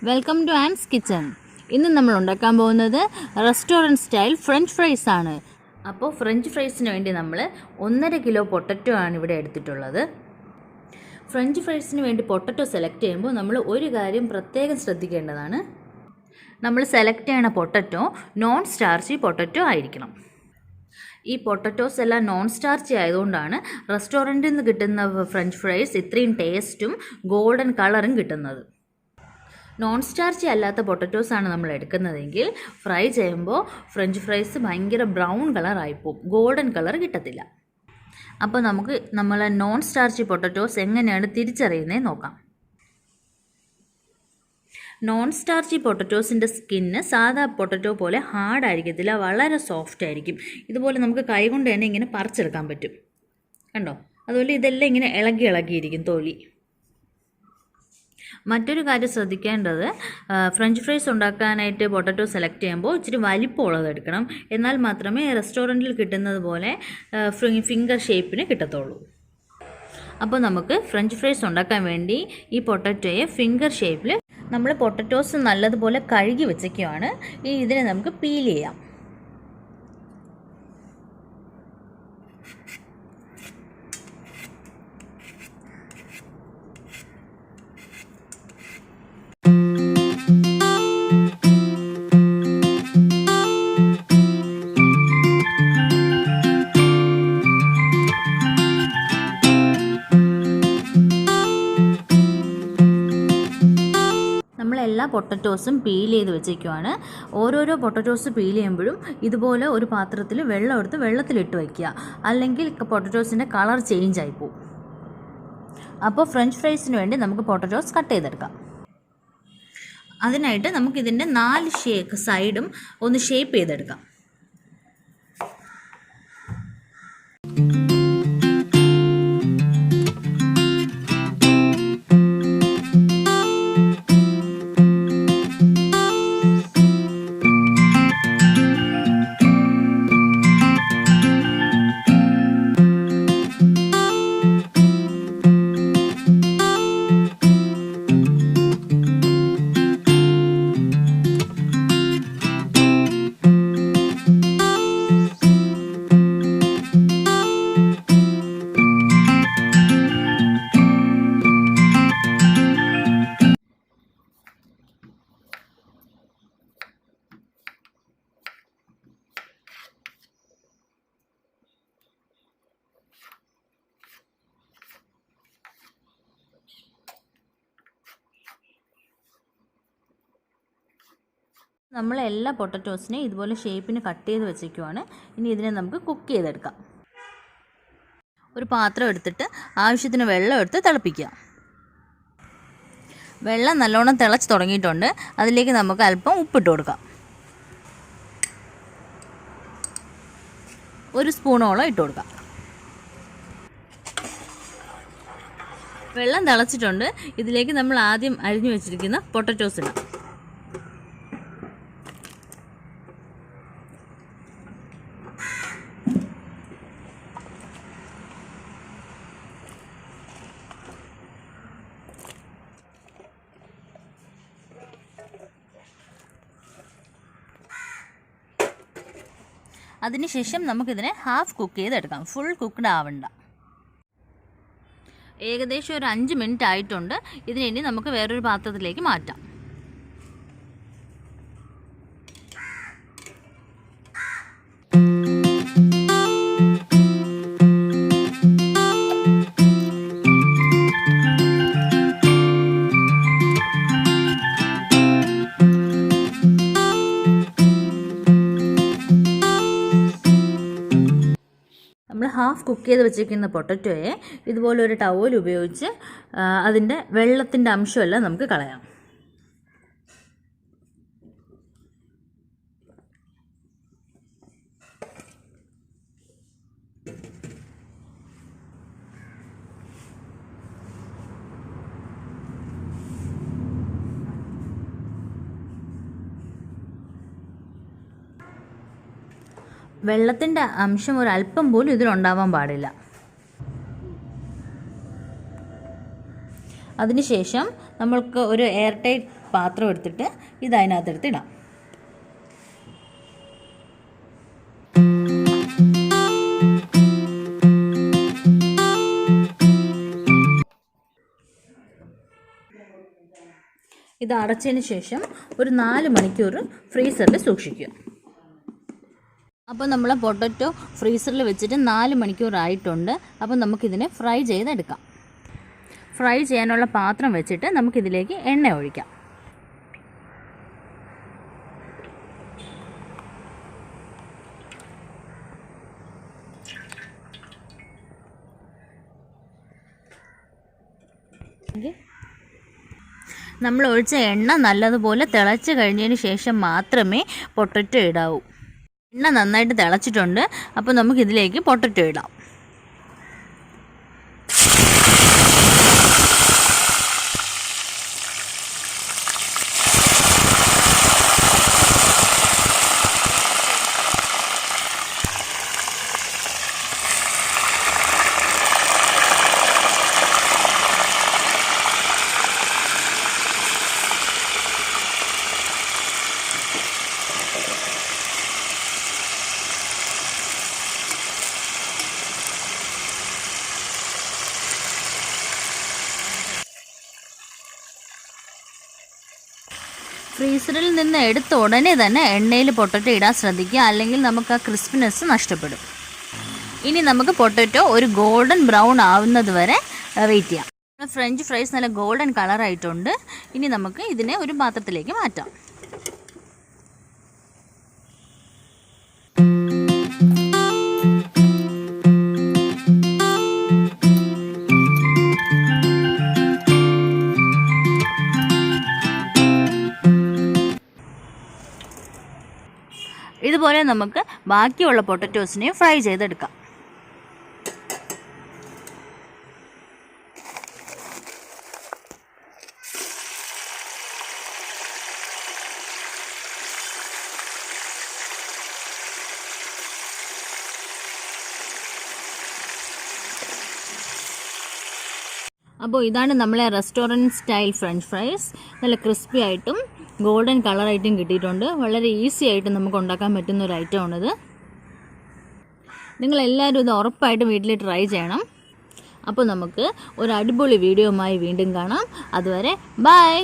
Welcome to Ans kitchen. ഇന്ന് നമ്മൾ ഉണ്ടാക്കാൻ പോകുന്നത് റെസ്റ്റോറൻറ്റ് സ്റ്റൈൽ ഫ്രഞ്ച് ഫ്രൈസ് ആണ്. അപ്പോൾ ഫ്രഞ്ച് ഫ്രൈസിന് വേണ്ടി നമ്മൾ 1.5 കിലോ പൊട്ടറ്റോ ആണ് ഇവിടെ എടുത്തിട്ടുള്ളത്. ഫ്രഞ്ച് ഫ്രൈസിന് വേണ്ടി പൊട്ടറ്റോ സെലക്ട് ചെയ്യുമ്പോൾ നമ്മൾ ഒരു കാര്യം പ്രത്യേകം ശ്രദ്ധിക്കേണ്ടതാണ്. നമ്മൾ സെലക്ട് ചെയ്യണ പൊട്ടറ്റോ നോൺ സ്റ്റാർച്ചി പൊട്ടറ്റോ ആയിരിക്കണം. ഈ പൊട്ടറ്റോസ് എല്ലാം നോൺ സ്റ്റാർച്ചി ആയതുകൊണ്ടാണ് റെസ്റ്റോറൻറ്റിൽ നിന്ന് കിട്ടുന്ന ഫ്രഞ്ച് ഫ്രൈസ് ഇത്രയും ടേസ്റ്റും ഗോൾഡൻ കളറും കിട്ടുന്നത്. നോൺ സ്റ്റാർച്ചി അല്ലാത്ത പൊട്ടറ്റോസാണ് നമ്മൾ എടുക്കുന്നതെങ്കിൽ ഫ്രൈ ചെയ്യുമ്പോൾ ഫ്രഞ്ച് ഫ്രൈസ് ഭയങ്കര ബ്രൗൺ കളറായിപ്പോവും, ഗോൾഡൻ കളർ കിട്ടത്തില്ല. അപ്പോൾ നമുക്ക് നോൺ സ്റ്റാർച്ചി പൊട്ടറ്റോസ് എങ്ങനെയാണ് തിരിച്ചറിയുന്നത് നോക്കാം. നോൺ സ്റ്റാർച്ചി പൊട്ടറ്റോസിൻ്റെ സ്കിന്ന് സാധാ പൊട്ടറ്റോ പോലെ ഹാർഡായിരിക്കത്തില്ല, വളരെ സോഫ്റ്റ് ആയിരിക്കും. ഇതുപോലെ നമുക്ക് കൈകൊണ്ട് തന്നെ ഇങ്ങനെ പറിച്ചെടുക്കാൻ പറ്റും, കണ്ടോ? അതുപോലെ ഇതെല്ലാം ഇങ്ങനെ ഇളകിയിരിക്കും തൊലി. മറ്റൊരു കാര്യം ശ്രദ്ധിക്കേണ്ടത്, ഫ്രഞ്ച് ഫ്രൈസ് ഉണ്ടാക്കാനായിട്ട് പൊട്ടറ്റോ സെലക്ട് ചെയ്യുമ്പോൾ ഇച്ചിരി വലിപ്പമുള്ളത് എടുക്കണം. എന്നാൽ മാത്രമേ റെസ്റ്റോറൻറ്റിൽ കിട്ടുന്നത് പോലെ ഫിംഗർ ഷേപ്പിന് കിട്ടത്തുള്ളൂ. അപ്പോൾ നമുക്ക് ഫ്രഞ്ച് ഫ്രൈസ് ഉണ്ടാക്കാൻ വേണ്ടി ഈ പൊട്ടറ്റോയെ ഫിംഗർ ഷേപ്പിൽ നമ്മൾ പൊട്ടറ്റോസ് നല്ലതുപോലെ കഴുകി വെച്ചേക്കുവാണ്. ഇനി ഇതിനെ നമുക്ക് പീൽ ചെയ്യാം. നമ്മളെല്ലാ പൊട്ടറ്റോസും പീൽ ചെയ്ത് വെച്ചേക്കുവാണ്. ഓരോരോ പൊട്ടറ്റോസ് പീൽ ചെയ്യുമ്പോഴും ഇതുപോലെ ഒരു പാത്രത്തിൽ വെള്ളം എടുത്ത് വെള്ളത്തിലിട്ട് വയ്ക്കുക, അല്ലെങ്കിൽ പൊട്ടറ്റോസിൻ്റെ കളർ ചേഞ്ച് ആയിപ്പോവും. അപ്പോൾ ഫ്രഞ്ച് ഫ്രൈസിന് വേണ്ടി നമുക്ക് പൊട്ടറ്റോസ് കട്ട് ചെയ്തെടുക്കാം. അതിനായിട്ട് നമുക്കിതിൻ്റെ 4 സൈഡും ഒന്ന് ഷേപ്പ് ചെയ്തെടുക്കാം. നമ്മൾ എല്ലാ പൊട്ടറ്റോസിനെയും ഇതുപോലെ ഷേപ്പിന് കട്ട് ചെയ്ത് വെച്ചേക്കുവാണ്. ഇനി ഇതിനെ നമുക്ക് കുക്ക് ചെയ്തെടുക്കാം. ഒരു പാത്രം എടുത്തിട്ട് ആവശ്യത്തിന് വെള്ളം എടുത്ത് തിളപ്പിക്കുക. വെള്ളം നല്ലോണം തിളച്ച് തുടങ്ങിയിട്ടുണ്ട്. അതിലേക്ക് നമുക്ക് അല്പം ഉപ്പിട്ട് കൊടുക്കാം. 1 സ്പൂണോളം ഇട്ട് കൊടുക്കാം. വെള്ളം തിളച്ചിട്ടുണ്ട്. ഇതിലേക്ക് നമ്മൾ ആദ്യം അരിഞ്ഞു വെച്ചിരിക്കുന്ന പൊട്ടറ്റോസ് ഇടാം. അതിനുശേഷം നമുക്കിതിനെ ഹാഫ് കുക്ക് ചെയ്തെടുക്കാം, ഫുൾ കുക്ക്ഡ് ആവണ്ട. ഏകദേശം ഒരു 5 മിനിറ്റ് ആയിട്ടുണ്ട്. ഇതിനി നമുക്ക് വേറൊരു പാത്രത്തിലേക്ക് മാറ്റാം. നമ്മൾ ഹാഫ് കുക്ക് ചെയ്ത് വെച്ചിരിക്കുന്ന പൊട്ടറ്റോയെ ഇതുപോലെ ഒരു ടവൽ ഉപയോഗിച്ച് അതിൻ്റെ വെള്ളത്തിൻ്റെ അംശമെല്ലാം നമുക്ക് കളയാം. വെള്ളത്തിൻ്റെ അംശം ഒരല്പം പോലും ഇതിലുണ്ടാവാൻ പാടില്ല. അതിനുശേഷം നമ്മൾക്ക് ഒരു എയർ ടൈറ്റ് പാത്രം എടുത്തിട്ട് ഇത് അതിനകത്തെടുത്ത് ഇടാം. ഇത് അടച്ചതിന് ശേഷം ഒരു 4 മണിക്കൂർ ഫ്രീസറിൽ സൂക്ഷിക്കുക. അപ്പോൾ നമ്മൾ പൊട്ടറ്റോ ഫ്രീസറിൽ വെച്ചിട്ട് 4 മണിക്കൂർ ആയിട്ടുണ്ട്. അപ്പോൾ നമുക്കിതിനെ ഫ്രൈ ചെയ്തെടുക്കാം. ഫ്രൈ ചെയ്യാനുള്ള പാത്രം വെച്ചിട്ട് നമുക്കിതിലേക്ക് എണ്ണ ഒഴിക്കാം. നമ്മൾ ഒഴിച്ച എണ്ണ നല്ലതുപോലെ തിളച്ച് കഴിഞ്ഞതിന് ശേഷം മാത്രമേ പൊട്ടറ്റോ ഇടാവൂ. എണ്ണ നന്നായിട്ട് തിളച്ചിട്ടുണ്ട്. അപ്പോൾ നമുക്കിതിലേക്ക് പൊട്ടറ്റോ ഇടാം. ഫ്രീസറിൽ നിന്ന് എടുത്ത ഉടനെ തന്നെ എണ്ണയിൽ പൊട്ടറ്റോ ഇടാൻ ശ്രദ്ധിക്കുക, അല്ലെങ്കിൽ നമുക്ക് ആ ക്രിസ്പിനെസ് നഷ്ടപ്പെടും. ഇനി നമുക്ക് പൊട്ടറ്റോ ഒരു ഗോൾഡൻ ബ്രൗൺ ആവുന്നത് വരെ വെയിറ്റ് ചെയ്യാം. ഫ്രഞ്ച് ഫ്രൈസ് നല്ല ഗോൾഡൻ കളറായിട്ടുണ്ട്. ഇനി നമുക്ക് ഇതിനെ ഒരു പാത്രത്തിലേക്ക് മാറ്റാം. ഇതുപോലെ നമുക്ക് ബാക്കിയുള്ള പൊട്ടറ്റോസിനെ ഫ്രൈ ചെയ്തെടുക്കാം. അപ്പോൾ ഇതാണ് നമ്മളെ റെസ്റ്റോറൻറ്റ് സ്റ്റൈൽ ഫ്രഞ്ച് ഫ്രൈസ്. നല്ല ക്രിസ്പി ആയിട്ടും ഗോൾഡൻ കളറായിട്ടും കിട്ടിയിട്ടുണ്ട്. വളരെ ഈസി ആയിട്ട് നമുക്ക് ഉണ്ടാക്കാൻ പറ്റുന്ന ഒരു ഐറ്റമാണിത്. നിങ്ങളെല്ലാവരും ഇത് ഉറപ്പായിട്ടും വീട്ടിൽ ട്രൈ ചെയ്യണം. അപ്പോൾ നമുക്ക് ഒരു അടിപൊളി വീഡിയോയുമായി വീണ്ടും കാണാം. അതുവരെ ബൈ.